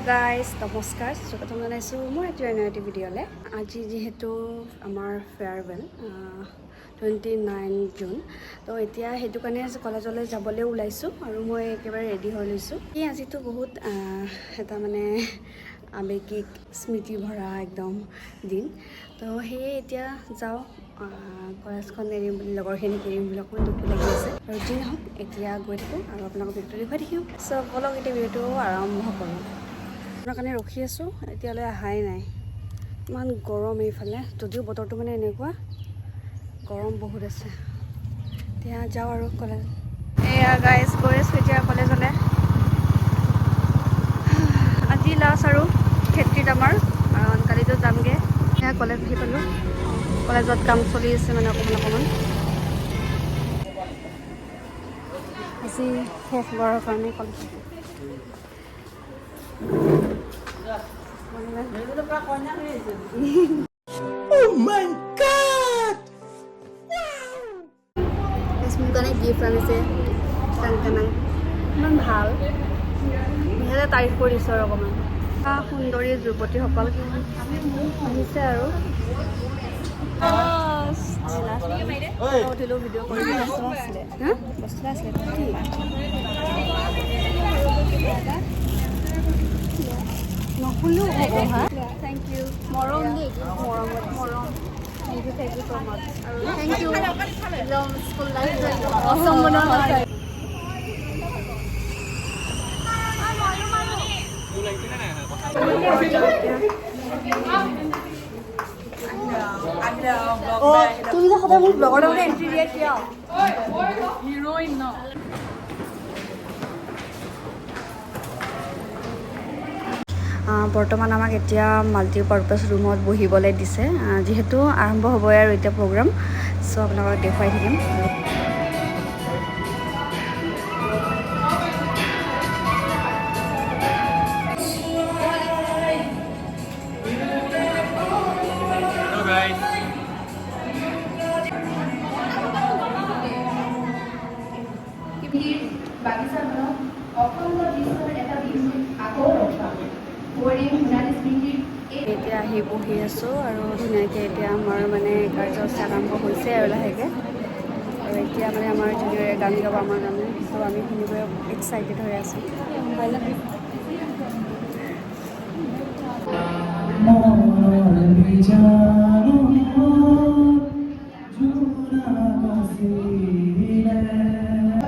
Guys নমস্কাৰ স্বাগতম জনাইছোঁ মই এতিয়া এটি ভিডিঅ'লৈ। আজি যিহেতু আমাৰ ফেয়াৰৱেল 29 জুন, তো এতিয়া সেইটো কাৰণে কলেজলৈ যাবলৈ ওলাইছোঁ আৰু মই একেবাৰে ৰেডি হৈ লৈছোঁ। আজিতো বহুত এটা মানে আৱেগিক স্মৃতি ভৰা একদম দিন, তো সেয়ে এতিয়া যাওঁ কলেজখন এৰিম বুলি, লগৰখিনিক এৰিম বুলি অকণমান দুখ লাগি আছে আৰু যি নহওক এতিয়া গৈ থাকোঁ আৰু আপোনালোকক ভিডিঅ'টো দেখুৱাই থাকিম। চ' বলক এতিয়া ভিডিঅ'টো আৰম্ভ কৰোঁ। আপোনাৰ কাৰণে ৰখি আছোঁ, এতিয়ালৈ অহাই নাই। ইমান গৰম এইফালে, যদিও বতৰটো মানে এনেকুৱা গৰম বহুত আছে। এতিয়া যাওঁ আৰু কলেজ। এয়া গাইজ গৈ আছোঁ এতিয়া কলেজলৈ। আজি লাষ্ট আৰু ক্ষেত্ৰীত আমাৰ, কালিতো যামগৈ। এয়া কলেজ আহি পালোঁ। কলেজত কাম চলি আছে মানে অকণমান আজি শেষ হোৱাৰ কাৰণে কলেজ মোৰ কাৰণে গিফ্ট আনিছে কাংকানাই, ইমান ভাল। সিহঁতে তাৰিফ কৰিছোঁ আৰু অকণমান। সুন্দৰী যুৱতীসকল আহিছে আৰু উঠিলোঁ ভিডিঅ' কৰি আছিলে নক'লেও হ'ব হা। থেংক ইউ, মৰম দেই, মৰম থেংক ইউ ছ' মাছ। আৰু থেংক ইউ একদম স্কুল লাইফ অসম বনোৱা হয়। তুমি যে সদায় মোক ব্লগৰ লগতে এণ্ট্ৰি দিয়ে কিয়? হিৰ'ইন ন। বৰ্তমান আমাক এতিয়া মাল্টিপাৰ্পাছ ৰুমত বহিবলৈ দিছে, যিহেতু আৰম্ভ হ'বই আৰু এতিয়া প্ৰগ্ৰাম। চ' আপোনালোকক দেখুৱাই থাকিম। এতিয়া আহি বহি আছোঁ আৰু ধুনীয়াকৈ এতিয়া আমাৰ মানে কাৰ্যসূচী আৰম্ভ হৈছে আৰু লাহেকৈ। আৰু এতিয়া মানে আমাৰ জুনিয়ৰে গান গাব আমাৰ কাৰণে, ত' আমি শুনিবলৈ এক্সাইটেড হৈ আছোঁ।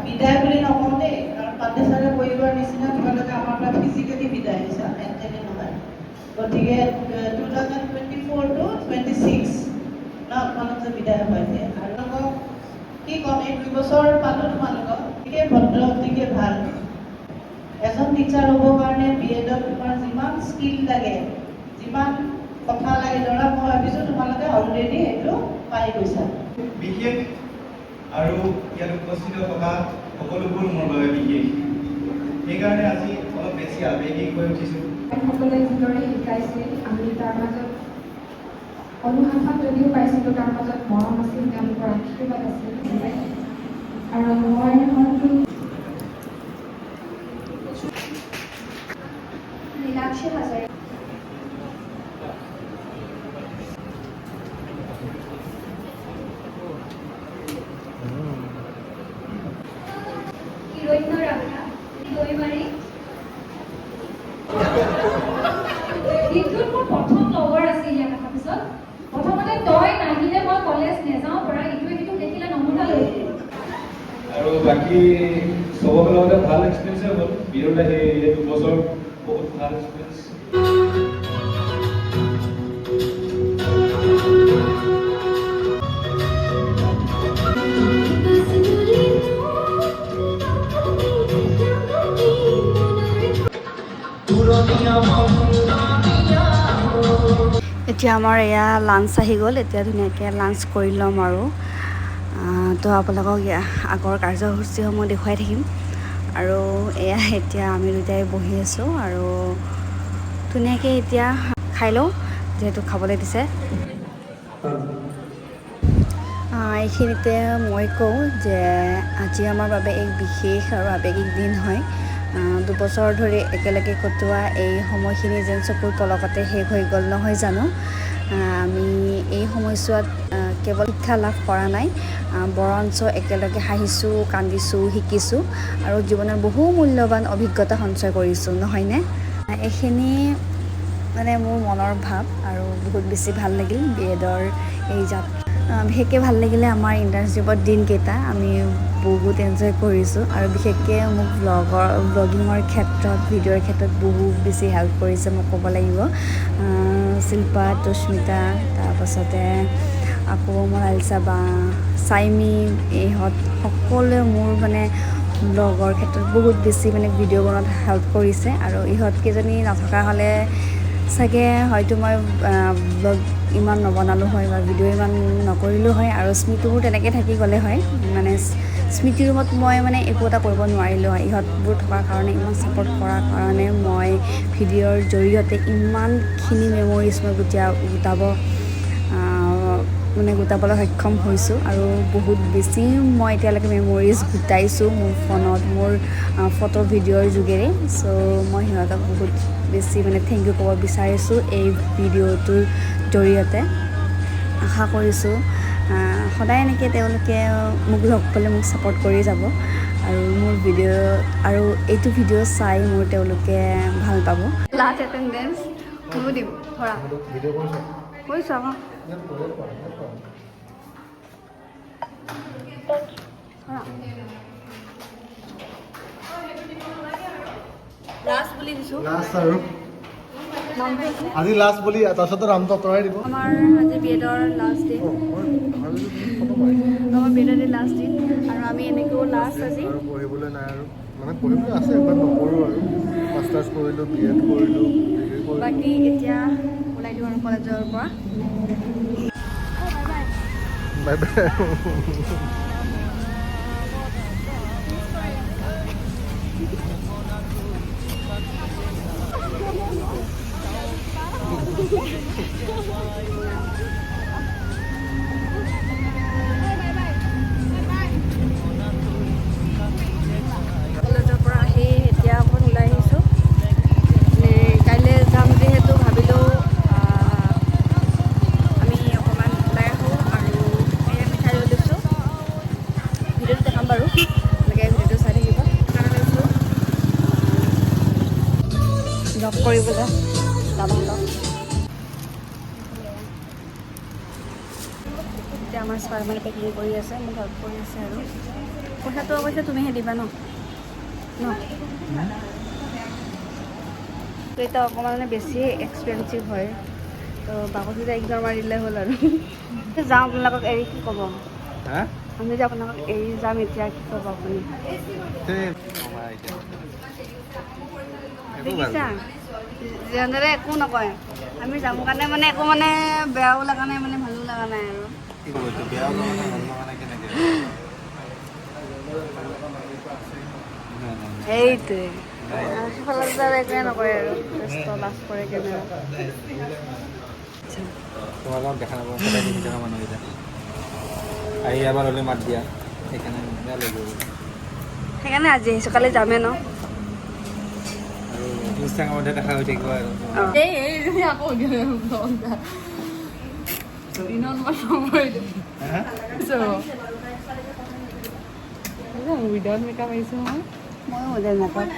বিদায় বুলি নকওঁ দেই, কাৰণ পাণ্ডেচাৰে পৰিবাৰ নিচিনা তোমালোকে আমাৰ পৰা ফিজিকেলি বিদায় দিছা, মেণ্টেলি নহয়। গতিকে 2024 to 26 আপোনালোক যে বিদায় হয় দিয়ে, আৰু তেওঁলোকক কি ক'ম, এই 2 বছৰ পালোঁ তোমালোকক, অতিকে ভদ্ৰ, অতিকে ভাল। এজন টিচাৰ হ'বৰ কাৰণে BEdত তোমাৰ যিমান স্কিল লাগে, যিমান কথা লাগে, ধৰা মই ভাবিছোঁ তোমালোকে অলৰেডি এইটো পাই গৈছা। বিশেষ আৰু ইয়াত উপস্থিত থকা সকলোবোৰ মোৰ বাবে বিশেষ, সেইকাৰণে আজি অলপ বেছি আৱেগিক হৈ উঠিছোঁ। সকলে যিদৰে শিকাইছিল, আমি তাৰ মাজত অনুশাসন যদিও পাইছিলোঁ, তাৰ মাজত মৰম আছিল, তেওঁলোকৰ আশীৰ্বাদ আছিল। আৰু মই হয়তো নীলাক্ষী হাজৰিকা দিনটোত মোৰ প্ৰথম লগৰ আছিল ইয়াত অহাৰ পিছত। প্ৰথমতে তই নাহিলে মই কলেজ নেযাওঁ পৰা, ইটোৱে সিটোক দেখিলে নমুনা লৈছিল। আৰু বাকী চবকে লগতে ভাল এক্সপিৰিয়েঞ্চে হ'ল। বিহুত আহি এই 2 বছৰ বহুত ভাল এক্সপিৰিয়েঞ্চ। এতিয়া আমাৰ এয়া লাঞ্চ আহি গ'ল, এতিয়া ধুনীয়াকৈ লাঞ্চ কৰি ল'ম আৰু তো আপোনালোকক আগৰ কাৰ্যসূচীসমূহ দেখুৱাই থাকিম। আৰু এয়া এতিয়া আমি দুটাই বহি আছোঁ আৰু ধুনীয়াকৈ এতিয়া খাই লওঁ, যিহেতু খাবলৈ দিছে। এইখিনিতে মই কওঁ যে আজি আমাৰ বাবে এক বিশেষ আৰু আৱেগিক দিন হয়। 2 বছৰ ধৰি একেলগে কটোৱা এই সময়খিনি যেন চকুৰ পলকতে শেষ হৈ গ'ল নহয় জানো। আমি এই সময়ছোৱাত কেৱল শিক্ষা লাভ কৰা নাই, বৰঞ্চ একেলগে হাঁহিছোঁ, কান্দিছোঁ, শিকিছোঁ আৰু জীৱনৰ বহু মূল্যৱান অভিজ্ঞতা সঞ্চয় কৰিছোঁ, নহয়নে? এইখিনি মানে মোৰ মনৰ ভাৱ আৰু বহুত বেছি ভাল লাগিল বিএডৰ এই বিশেষকৈ ভাল লাগিলে আমাৰ ইণ্টাৰ্ণশ্বিপৰ দিনকেইটা। আমি বহুত এনজয় কৰিছোঁ আৰু বিশেষকৈ মোক ব্লগিঙৰ ক্ষেত্ৰত, ভিডিঅ'ৰ ক্ষেত্ৰত বহুত বেছি হেল্প কৰিছে মোক ক'ব লাগিব। শিল্পা, তুস্মিতা, তাৰপাছতে আকৌ মনালিছা বা চাইমি, ইহঁত সকলোৱে মোৰ মানে ব্লগৰ ক্ষেত্ৰত বহুত বেছি মানে ভিডিঅ' বনোৱাত হেল্প কৰিছে আৰু ইহঁতকেইজনী নথকা হ'লে চাগে হয়তো মই ব্লগ ইমান নবনালোঁ হয় বা ভিডিঅ' ইমান নকৰিলোঁ হয় আৰু স্মৃতিবোৰ তেনেকৈ থাকি গ'লে হয়। মানে স্মৃতি ৰুমত মই মানে একো এটা কৰিব নোৱাৰিলোঁ হয়। ইহঁতবোৰ থকাৰ কাৰণে, ইমান ছাপৰ্ট কৰাৰ কাৰণে মই ভিডিঅ'ৰ জৰিয়তে ইমানখিনি মেমৰিজ মই গোটাবলৈ সক্ষম হৈছোঁ আৰু বহুত বেছি মই এতিয়ালৈকে মেমৰিজ গোটাইছোঁ মোৰ ফোনত, মোৰ ফটো ভিডিঅ'ৰ যোগেৰে। চ' মই সিহঁতক বহুত বেছি মানে থেংক ইউ ক'ব বিচাৰিছোঁ এই ভিডিঅ'টোৰ জৰিয়তে। আশা কৰিছোঁ সদায় এনেকৈ তেওঁলোকে মোক লগ পালে মোক ছাপৰ্ট কৰি যাব আৰু মোৰ আৰু এইটো ভিডিঅ' চাই মোৰ তেওঁলোকে ভাল পাব। লাষ্ট এটেণ্ডেঞ্চ ময়ো দিম ধৰা কৰিছোঁ আকৌ লাষ্ট বুলি দিছোঁ। আজি লাষ্ট বুলি তাৰপিছতে নামটো আঁতৰাই দিব। আমাৰ আজি বিএডৰ লাষ্ট দিন, আমাৰ বিএডৰ লাষ্ট দিন আৰু আমি এনেকৈও লাষ্ট আজি আৰু পঢ়িবলৈ নাই আৰু মানে পঢ়িবলৈ আছে, বাট নকৰোঁ আৰু মাষ্টাৰ্ছ কৰিলোঁ, বিএড কৰিলোঁ, ডিগ্ৰী কৰিলোঁ। বাকী এতিয়া ওলাই দিওঁ আৰু কলেজৰ পৰা। Bye bye. কলেজৰ পৰা আহি এতিয়া অকণ ওলাই আহিছোঁ। কাইলৈ যাম যিহেতু ভাবিলোঁ আমি অকণমান ওলাই আহোঁ আৰু এই মিঠাই লৈ লৈছোঁ। ভিডিঅ'টো দেখাম বাৰু, এনেকৈ ভিডিঅ'টো চাই থাকিব। সেইকাৰণে লৈছোঁ লগ কৰিবলৈ দাদাহঁতক। এতিয়া আমাৰ স্পাইডাৰমেন পেকিং কৰি আছে, মোক হেল্প কৰি আছে আৰু পইচাটো অৱশ্যে তুমিহে দিবা ন? তো এতিয়া অকণমান মানে বেছি এক্সপেঞ্চিভ হয়, তো বাকচকেইটা ইগনৰ মাৰি দিলে হ'ল আৰু। যাওঁ আপোনালোকক এৰি কি ক'ব? আমি যে আপোনালোকক এৰি যাম এতিয়া, কি ক'ব আপুনি? দেখিছা যেনেদৰে একো নকয়, আমি যাম কাৰণে মানে একো মানে বেয়াও লগা নাই, মানে ভালো লগা নাই আৰু। সেইটোৱে সিফালে একোৱে নকৰে আৰু লাজ কৰে কেমেৰা। তোমালোকক দেখা নাপাওঁ, সদায় দেখি থকা মানুহকেইটা আহি এবাৰ হ'লে মাত দিয়া, সেইকাৰণে বেয়া লাগিব। সেইকাৰণে আজি আহিছোঁ, কালি যামেই ন। আৰু ইনষ্টাগ্ৰামতে দেখা হৈ থাকিব আৰু উইদাউট মেকআপ আহিছোঁ মই। ময়ো উইদাউট মেকআপ।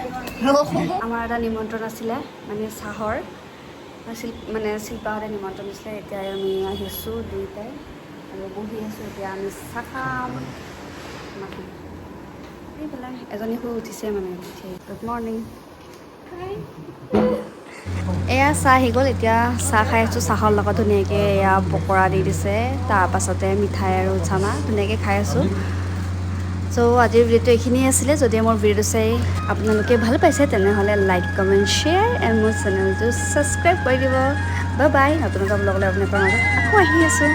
আমাৰ এটা নিমন্ত্ৰণ আছিলে, মানে চাহৰ মানে শিল্পাহঁতে নিমন্ত্ৰণ দিছিলে। এতিয়া আমি আহিছোঁ দুয়োটাই আৰু বহি আছোঁ। এতিয়া আমি চাহ খাম। এইফালে এজনী শুই উঠিছে মানে, গুড মৰ্ণিং। এয়া চাহ আহি গ'ল, এতিয়া চাহ খাই আছোঁ। চাহৰ লগত ধুনীয়াকৈ এয়া পকৰা দি দিছে, তাৰপাছতে মিঠাই আৰু চানা ধুনীয়াকৈ খাই আছোঁ। চ' আজিৰ ভিডিঅ'টো এইখিনিয়ে আছিলে। যদি মোৰ ভিডিঅ'টো চাই আপোনালোকে ভাল পাইছে তেনেহ'লে লাইক, কমেণ্ট, শ্বেয়াৰ এণ্ড মোৰ চেনেলটো ছাবস্ক্ৰাইব কৰি দিব। Bye bye. নতুন এটা ব্লগলৈ আপোনালোকৰ মাজত আকৌ আহি আছোঁ।